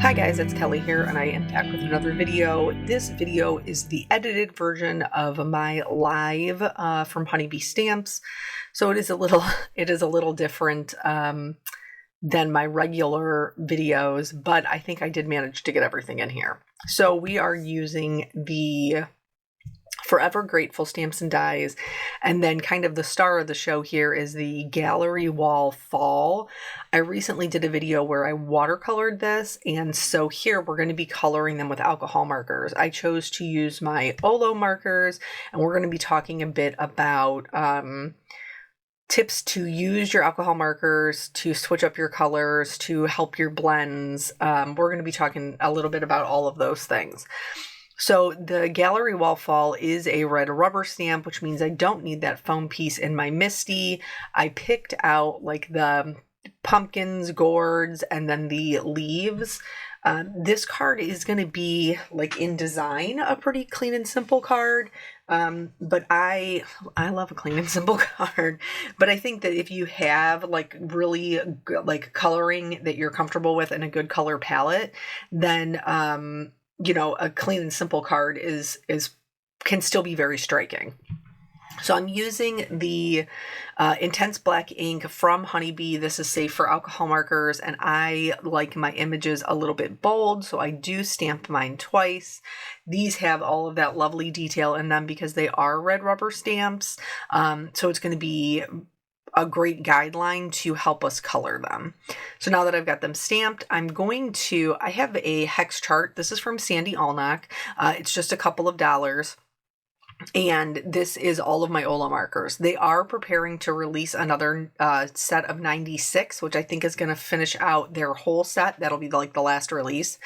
Hi guys, it's Kelly here and I am back with another video. This video is the edited version of my live from Honeybee Stamps. So it is a little different than my regular videos, but I think I did manage to get everything in here. So we are using the Forever Grateful stamps and dies, and then kind of the star of the show here is the Gallery Wall Fall. I recently did a video where I watercolored this, and so here we're going to be coloring them with alcohol markers. I chose to use my Olo markers, and we're going to be talking a bit about tips to use your alcohol markers, to switch up your colors, to help your blends. We're going to be talking a little bit about all of those things. So the Gallery Wall Fall is a red rubber stamp, which means I don't need that foam piece in my Misty. I picked out like the pumpkins, gourds, and then the leaves. This card is going to be, like, in design, a pretty clean and simple card. But I love a clean and simple card. But I think that if you have like really like coloring that you're comfortable with and a good color palette, then you know, a clean and simple card can still be very striking. So I'm using the Intense Black ink from Honeybee. This is safe for alcohol markers, and I like my images a little bit bold, so I do stamp mine twice. These have all of that lovely detail in them because they are red rubber stamps, so it's going to be a great guideline to help us color them. So now that I've got them stamped, I have a hex chart. This is from Sandy Allnock. It's just a couple of dollars. And this is all of my Ola markers. They are preparing to release another set of 96, which I think is going to finish out their whole set. That'll be like the last release.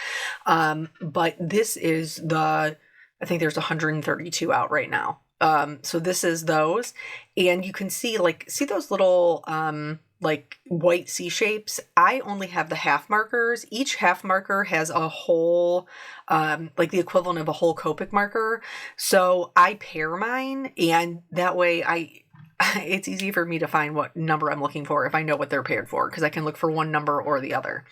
But this is I think there's 132 out right now. So this is those, and you can see those little, like white C shapes. I only have the half markers. Each half marker has a whole, like the equivalent of a whole Copic marker. So I pair mine, and that way it's easy for me to find what number I'm looking for if I know what they're paired for, because I can look for one number or the other.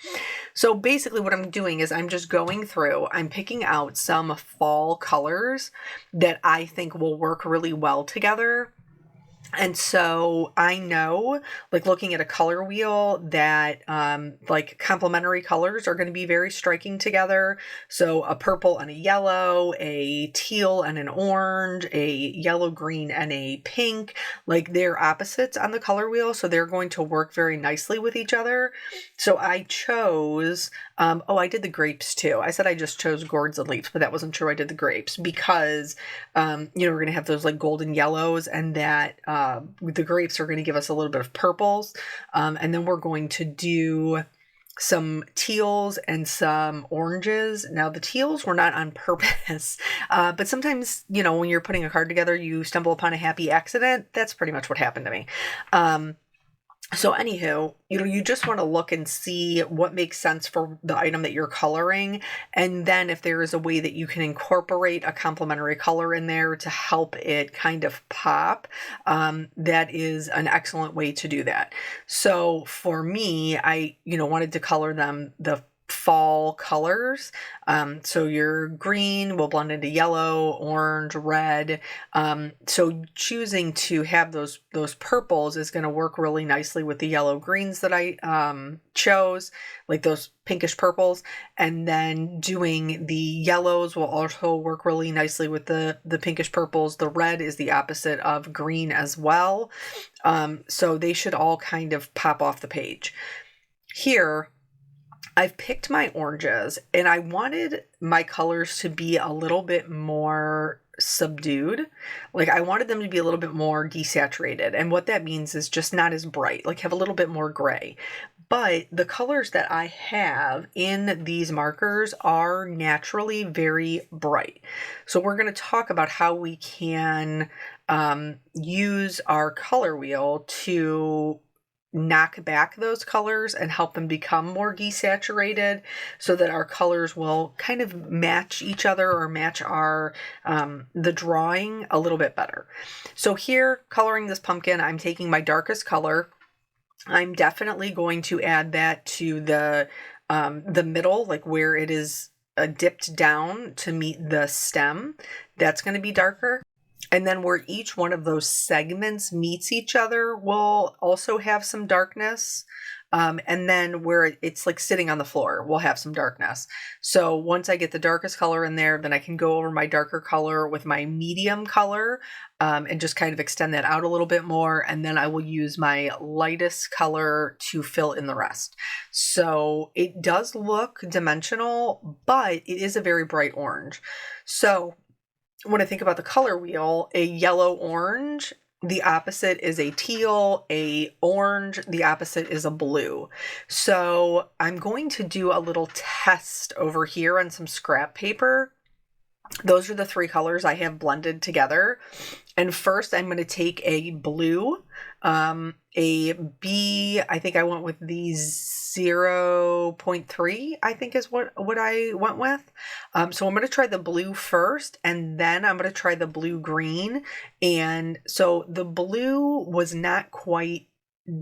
So basically what I'm doing is I'm just going through, I'm picking out some fall colors that I think will work really well together. And so I know, like looking at a color wheel, that like complementary colors are going to be very striking together. So a purple and a yellow, a teal and an orange, a yellow, green, and a pink, like they're opposites on the color wheel. So they're going to work very nicely with each other. So I chose, I did the grapes too. I said I just chose gourds and leaves, but that wasn't true. I did the grapes because, we're going to have those like golden yellows, and that the grapes are going to give us a little bit of purples. And then we're going to do some teals and some oranges. Now the teals were not on purpose, but sometimes, when you're putting a card together, you stumble upon a happy accident. That's pretty much what happened to me. So anywho, you just want to look and see what makes sense for the item that you're coloring. And then if there is a way that you can incorporate a complementary color in there to help it kind of pop, that is an excellent way to do that. So for me, I, wanted to color them the fall colors. So your green will blend into yellow, orange, red. So choosing to have those purples is going to work really nicely with the yellow greens that I chose, like those pinkish purples. And then doing the yellows will also work really nicely with the pinkish purples. The red is the opposite of green as well. So they should all kind of pop off the page. Here, I've picked my oranges, and I wanted my colors to be a little bit more subdued. Like I wanted them to be a little bit more desaturated. And what that means is just not as bright, like have a little bit more gray. But the colors that I have in these markers are naturally very bright. So we're going to talk about how we can use our color wheel to knock back those colors and help them become more desaturated so that our colors will kind of match each other or match our the drawing a little bit better. So here, coloring this pumpkin, I'm taking my darkest color. I'm definitely going to add that to the the middle, like where it is dipped down to meet the stem, that's going to be darker. And then where each one of those segments meets each other will also have some darkness. And then where it's like sitting on the floor, we'll have some darkness. So once I get the darkest color in there, then I can go over my darker color with my medium color, and just kind of extend that out a little bit more. And then I will use my lightest color to fill in the rest. So it does look dimensional, but it is a very bright orange. So when I think about the color wheel, a yellow orange, the opposite is a teal, a orange, the opposite is a blue. So I'm going to do a little test over here on some scrap paper. Those are the three colors I have blended together. And first I'm going to take a blue, a B, I think I went with the 0.3, I think is what I went with. So I'm going to try the blue first, and then I'm going to try the blue green. And so the blue was not quite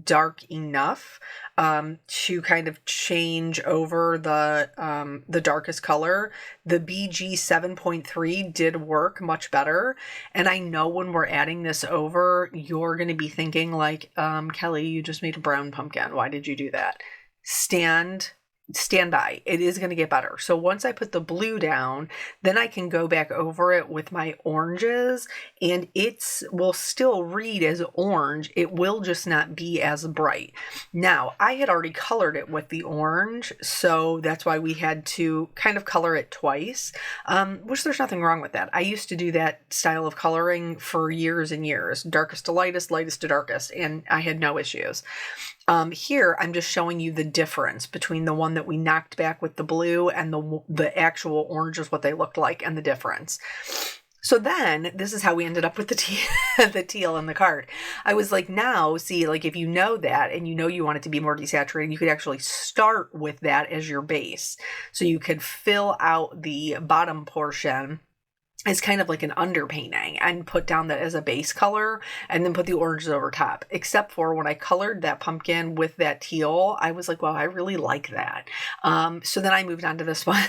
dark enough to kind of change over the darkest color. The BG 7.3 did work much better. And I know when we're adding this over, you're going to be thinking like, Kelly, you just made a brown pumpkin. Why did you do that? Stand by. It is going to get better. So once I put the blue down, then I can go back over it with my oranges, and it's will still read as orange. It will just not be as bright. Now, I had already colored it with the orange, so that's why we had to kind of color it twice, which there's nothing wrong with that. I used to do that style of coloring for years and years, darkest to lightest, lightest to darkest, and I had no issues. Here, I'm just showing you the difference between the one that we knocked back with the blue and the actual orange is what they looked like, and the difference. So then this is how we ended up with the teal in the card. I was like, now, see, like if you know that and you know you want it to be more desaturated, you could actually start with that as your base. So you could fill out the bottom portion is kind of like an underpainting and put down that as a base color and then put the oranges over top. Except for when I colored that pumpkin with that teal, I was like, wow, I really like that. So then I moved on to this one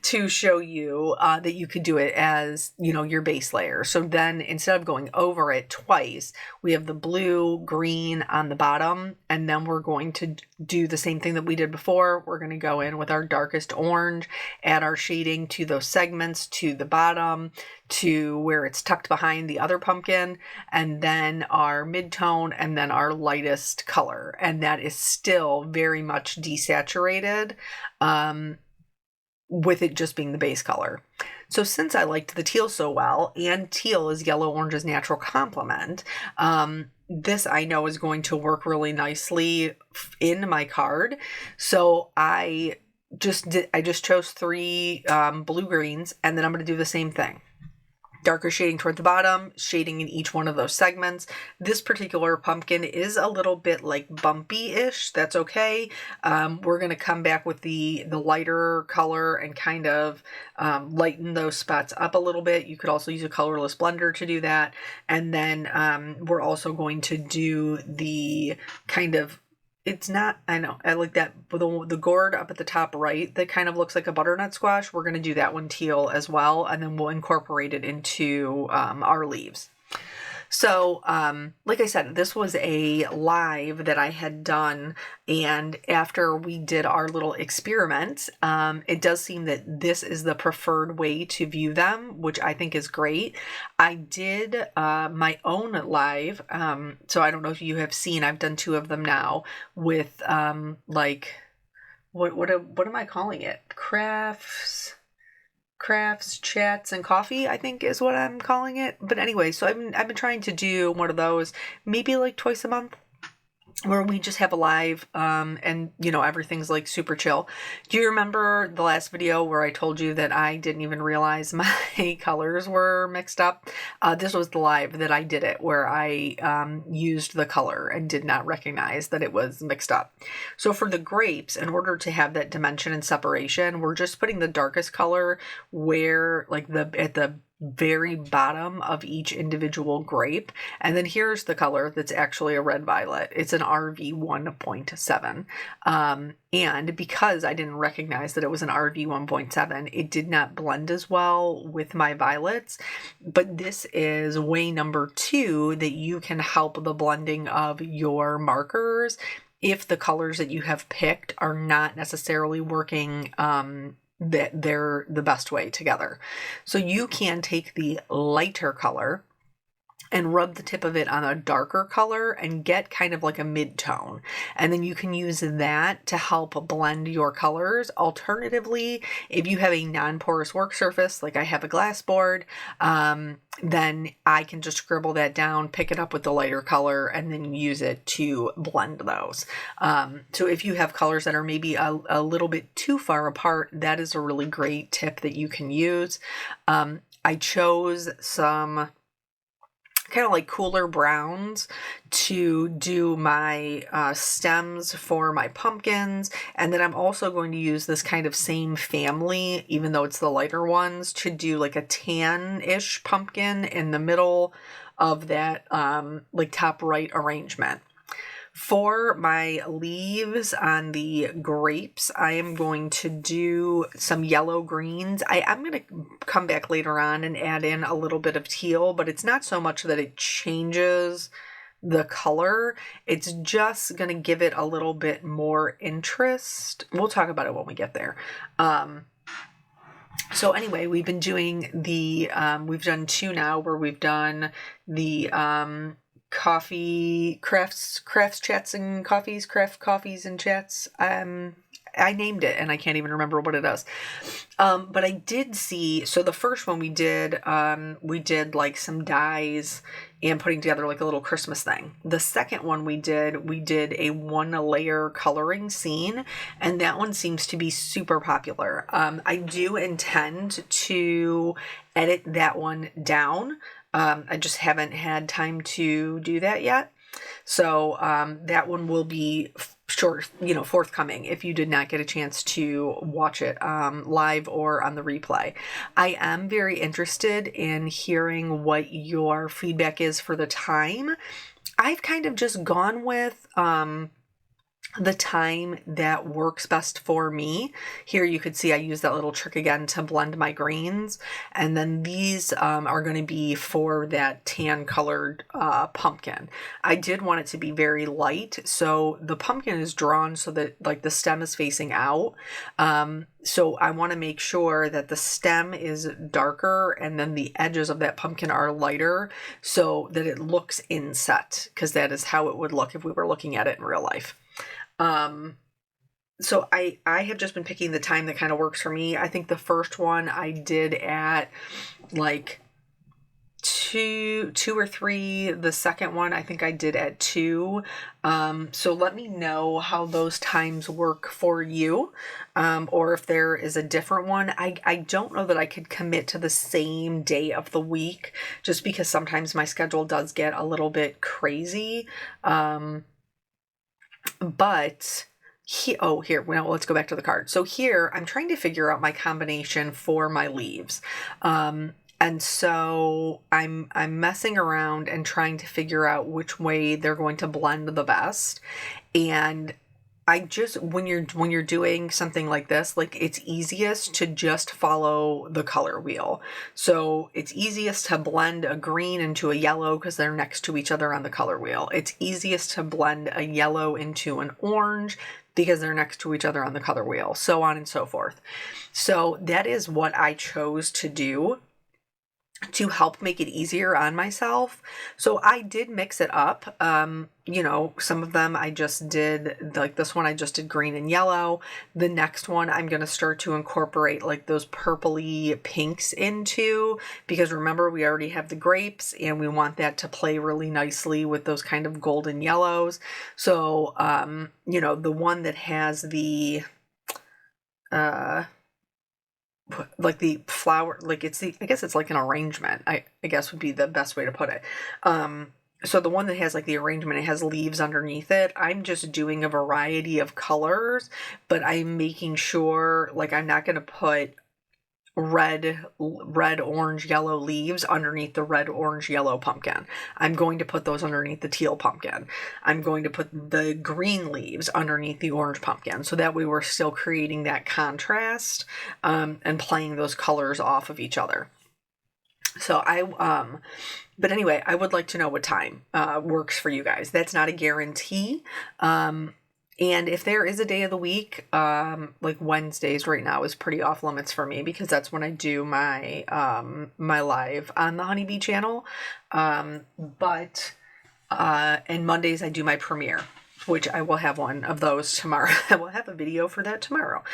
to show you that you could do it as, you know, your base layer. So then instead of going over it twice, we have the blue, green on the bottom, and then we're going to do the same thing that we did before. We're going to go in with our darkest orange, add our shading to those segments, to the bottom, to where it's tucked behind the other pumpkin, and then our mid-tone, and then our lightest color. And that is still very much desaturated, with it just being the base color. So since I liked the teal so well, and teal is yellow orange's natural complement, this I know is going to work really nicely in my card. So I just chose three blue greens, and then I'm going to do the same thing. Darker shading toward the bottom, shading in each one of those segments. This particular pumpkin is a little bit like bumpy-ish. That's okay. We're going to come back with the lighter color and kind of lighten those spots up a little bit. You could also use a colorless blender to do that. And then we're also going to do the kind of, it's not, I know, I like that, the gourd up at the top right that kind of looks like a butternut squash. We're going to do that one teal as well, and then we'll incorporate it into our leaves. So, like I said, this was a live that I had done, and after we did our little experiment, it does seem that this is the preferred way to view them, which I think is great. I did my own live, so I don't know if you have seen, I've done 2 of them now with like, what am I calling it? Crafts, chats, and coffee, I think is what I'm calling it. But anyway, so I've been trying to do one of those maybe like twice a month, where we just have a live, and you know, everything's like super chill. Do you remember the last video where I told you that I didn't even realize my colors were mixed up? This was the live that I did it, where I used the color and did not recognize that it was mixed up. So for the grapes, in order to have that dimension and separation, we're just putting the darkest color where, like, at the very bottom of each individual grape. And then here's the color that's actually a red violet. It's an RV 1.7. And because I didn't recognize that it was an RV 1.7, it did not blend as well with my violets. But this is way number 2 that you can help the blending of your markers if the colors that you have picked are not necessarily working that they're the best way together. So you can take the lighter color and rub the tip of it on a darker color and get kind of like a mid-tone. And then you can use that to help blend your colors. Alternatively, if you have a non-porous work surface, like I have a glass board, then I can just scribble that down, pick it up with the lighter color, and then use it to blend those. So if you have colors that are maybe a little bit too far apart, that is a really great tip that you can use. I chose some kind of like cooler browns to do my stems for my pumpkins. And then I'm also going to use this kind of same family, even though it's the lighter ones, to do like a tan-ish pumpkin in the middle of that like top right arrangement. For my leaves on the grapes, I am going to do some yellow greens. I'm going to come back later on and add in a little bit of teal, but it's not so much that it changes the color. It's just going to give it a little bit more interest. We'll talk about it when we get there. So anyway, we've been doing the, we've done 2 now where we've done the coffee crafts chats and coffees and chats. I named it and I can't even remember what it is. But I did see, so the first one we did like some dyes and putting together like a little Christmas thing. The second one we did a 1-layer coloring scene, and that one seems to be super popular. I do intend to edit that one down. I just haven't had time to do that yet. So that one will be forthcoming if you did not get a chance to watch it live or on the replay. I am very interested in hearing what your feedback is for the time. I've kind of just gone with the time that works best for me. Here you could see I use that little trick again to blend my greens, and then these are going to be for that tan colored pumpkin. I did want it to be very light, so the pumpkin is drawn so that like the stem is facing out. So I want to make sure that the stem is darker and then the edges of that pumpkin are lighter so that it looks inset, because that is how it would look if we were looking at it in real life. So I have just been picking the time that kind of works for me. I think the first one I did at like two or 3. The second one I think I did at 2. So let me know how those times work for you, or if there is a different one. I don't know that I could commit to the same day of the week, just because sometimes my schedule does get a little bit crazy. But here, well, let's go back to the card. So here I'm trying to figure out my combination for my leaves. And so I'm messing around and trying to figure out which way they're going to blend the best. And I just, when you're doing something like this, like it's easiest to just follow the color wheel. So it's easiest to blend a green into a yellow because they're next to each other on the color wheel. It's easiest to blend a yellow into an orange because they're next to each other on the color wheel, so on and so forth. So that is what I chose to do to help make it easier on myself. So I did mix it up. Some of them I just did, like this one I just did green and yellow. The next one I'm going to start to incorporate like those purpley pinks into, because remember we already have the grapes and we want that to play really nicely with those kind of golden yellows. So, the one that has the, like the flower, like I guess it's like an arrangement, I guess would be the best way to put it. So the one that has like the arrangement, it has leaves underneath it. I'm just doing a variety of colors, but I'm making sure like I'm not going to put red, orange, yellow leaves underneath the red, orange, yellow pumpkin. I'm going to put those underneath the teal pumpkin. I'm going to put the green leaves underneath the orange pumpkin. So that way we're still creating that contrast and playing those colors off of each other. So but anyway, I would like to know what time works for you guys. That's not a guarantee. And if there is a day of the week, like Wednesdays right now is pretty off limits for me because that's when I do my my live on the Honeybee channel. And Mondays I do my premiere, which I will have one of those tomorrow. I will have a video for that tomorrow.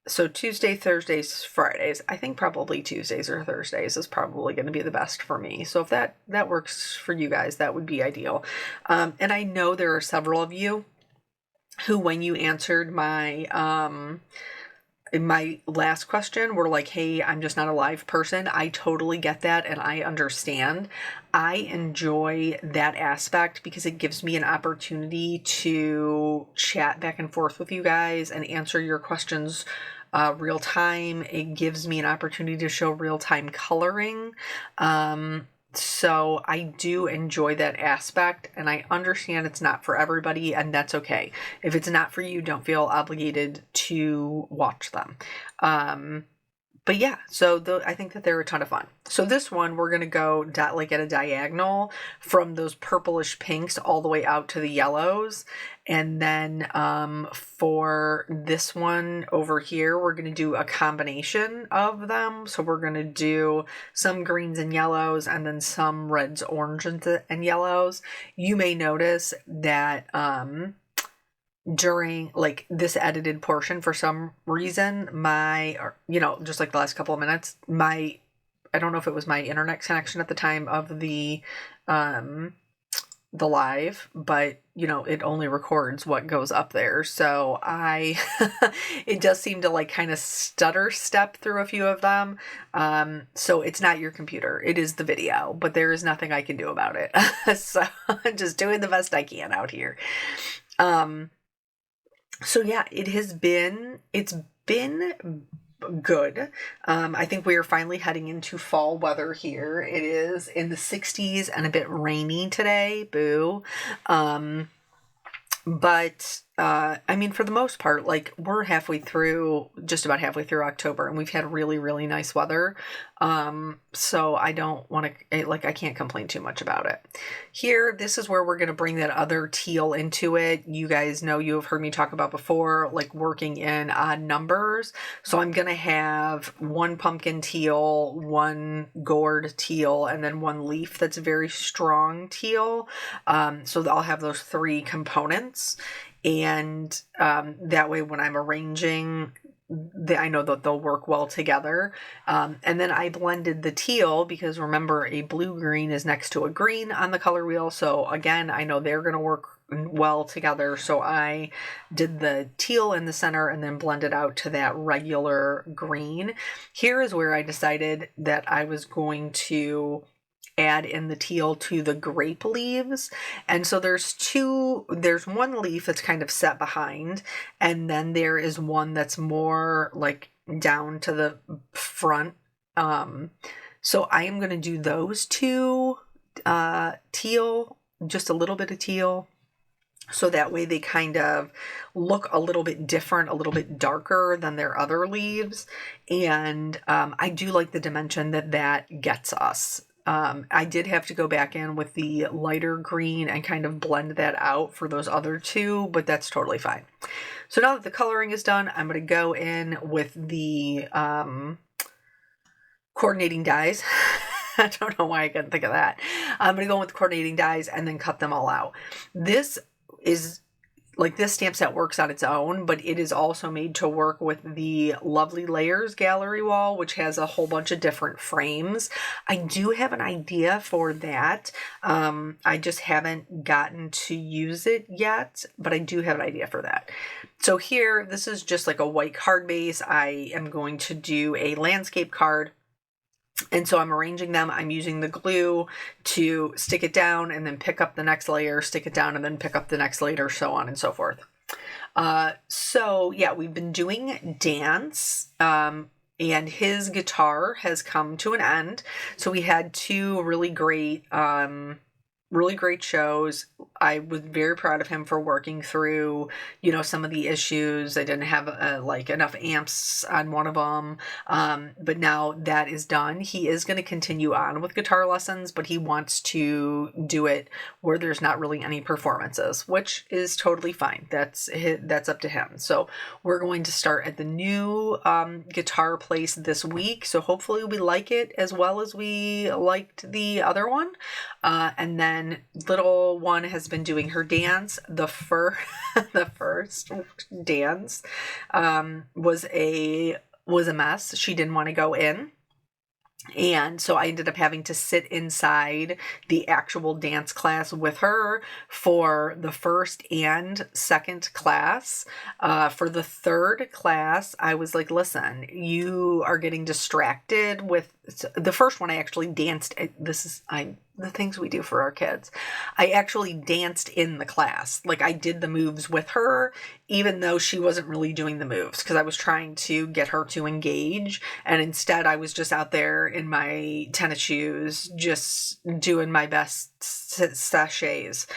So Tuesday, Thursdays, Fridays, I think probably Tuesdays or Thursdays is probably going to be the best for me. So if that works for you guys, that would be ideal. And I know there are several of you who, when you answered my my last question, were like, hey, I'm just not a live person. I totally get that and I understand. I enjoy that aspect because it gives me an opportunity to chat back and forth with you guys and answer your questions real time. It gives me an opportunity to show real time coloring. So I do enjoy that aspect and I understand it's not for everybody and that's okay. If it's not for you, don't feel obligated to watch them. But yeah, so I think that they're a ton of fun. So this one, we're going to go like at a diagonal from those purplish pinks all the way out to the yellows. And then for this one over here, we're going to do a combination of them. So we're going to do some greens and yellows and then some reds, oranges, and yellows. You may notice that during like this edited portion, for some reason, just like the last couple of minutes, I don't know if it was my internet connection at the time of the live, but it only records what goes up there. So it does seem to like kind of stutter step through a few of them. So it's not your computer, it is the video, but there is nothing I can do about it. So I'm just doing the best I can out here. So yeah, it's been good. I think we are finally heading into fall weather here. It is in the 60s and a bit rainy today. Boo. But I mean, for the most part, like we're just about halfway through October and we've had really, really nice weather. So I don't want to, I can't complain too much about it. Here, this is where we're going to bring that other teal into it. You guys know, you have heard me talk about before, like working in odd numbers. So I'm going to have one pumpkin teal, one gourd teal, and then one leaf that's very strong teal. So I'll have those three components. And that way when I'm arranging, I know that they'll work well together. And then I blended the teal because remember, a blue-green is next to a green on the color wheel. So again, I know they're going to work well together. So I did the teal in the center and then blended out to that regular green. Here is where I decided that I was going to add in the teal to the grape leaves. And so there's one leaf that's kind of set behind, and then there is one that's more like down to the front. So I am going to do those two teal, just a little bit of teal. So that way they kind of look a little bit different, a little bit darker than their other leaves. And I do like the dimension that gets us. I did have to go back in with the lighter green and kind of blend that out for those other two, but that's totally fine. So now that the coloring is done, I'm going to go in with the coordinating dies. I don't know why I couldn't think of that. I'm going to go in with the coordinating dies and then cut them all out. This stamp set works on its own, but it is also made to work with the Lovely Layers gallery wall, which has a whole bunch of different frames. I do have an idea for that. I just haven't gotten to use it yet, but I do have an idea for that. So here, this is just like a white card base. I am going to do a landscape card. And so I'm arranging them. I'm using the glue to stick it down and then pick up the next layer, stick it down and then pick up the next layer, so on and so forth. So yeah, we've been doing dance. And his guitar has come to an end. So we had two really great shows. I was very proud of him for working through, some of the issues. I didn't have like enough amps on one of them. But now that is done. He is going to continue on with guitar lessons, but he wants to do it where there's not really any performances, which is totally fine. That's up to him. So we're going to start at the new guitar place this week. So hopefully we like it as well as we liked the other one. And then little one has been doing her dance. The first dance was a mess. She didn't want to go in. And so I ended up having to sit inside the actual dance class with her for the first and second class. For the third class, I was like, listen, you are getting distracted with the first one. I actually danced. The things we do for our kids. I actually danced in the class. Like I did the moves with her, even though she wasn't really doing the moves because I was trying to get her to engage. And instead I was just out there in my tennis shoes, just doing my best sachets.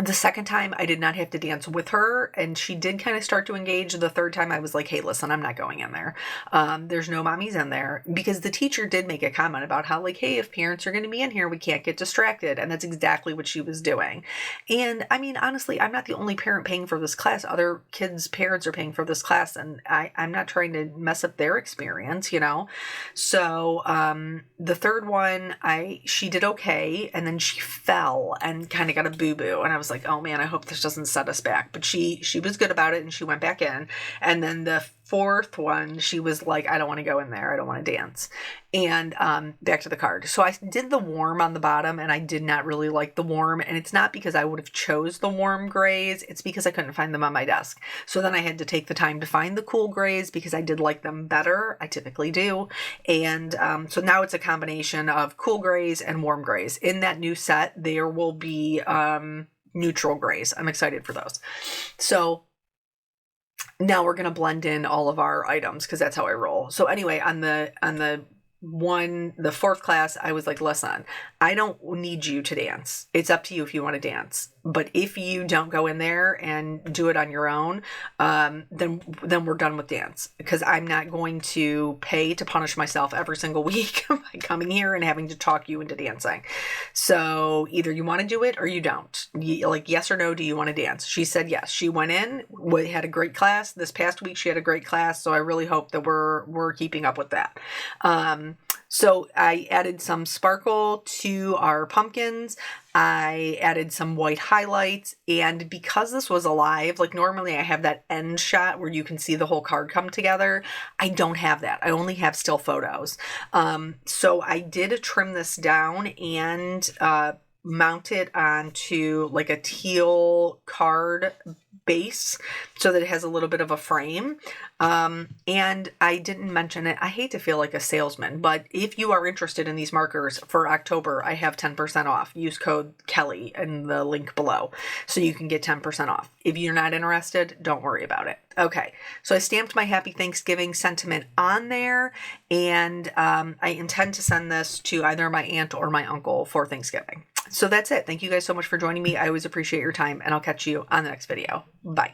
The second time I did not have to dance with her and she did kind of start to engage. The third time I was like, hey, listen, I'm not going in there. There's no mommies in there because the teacher did make a comment about how like, hey, if parents are going to be in here, we can't get distracted. And that's exactly what she was doing. And I mean, honestly, I'm not the only parent paying for this class. Other kids' parents are paying for this class and I'm not trying to mess up their experience, So the third one, she did okay. And then she fell and kind of got a boo-boo. And I was like, oh man, I hope this doesn't set us back. But she was good about it and she went back in. And then the fourth one, she was like, I don't want to go in there. I don't want to dance. And back to the card. So I did the warm on the bottom and I did not really like the warm. And it's not because I would have chose the warm grays. It's because I couldn't find them on my desk. So then I had to take the time to find the cool grays because I did like them better. I typically do. And so now it's a combination of cool grays and warm grays. In that new set, there will be neutral grays. I'm excited for those. So now we're going to blend in all of our items because that's how I roll. So anyway, on the fourth class, I was like, listen, I don't need you to dance. It's up to you if you want to dance. But if you don't go in there and do it on your own, then we're done with dance because I'm not going to pay to punish myself every single week by coming here and having to talk you into dancing. So either you want to do it or you don't. Like yes or no, do you want to dance? She said yes. She went in, had a great class. This past week she had a great class, so I really hope that we're keeping up with that. So I added some sparkle to our pumpkins. I added some white highlights, and because this was alive, like normally I have that end shot where you can see the whole card come together. I don't have that. I only have still photos. So I did trim this down and mount it onto like a teal card base so that it has a little bit of a frame. And I didn't mention it. I hate to feel like a salesman, but if you are interested in these markers for October, I have 10% off. Use code Kelly in the link below so you can get 10% off. If you're not interested, don't worry about it. Okay, so I stamped my Happy Thanksgiving sentiment on there, and I intend to send this to either my aunt or my uncle for Thanksgiving. So that's it. Thank you guys so much for joining me. I always appreciate your time, and I'll catch you on the next video. Bye.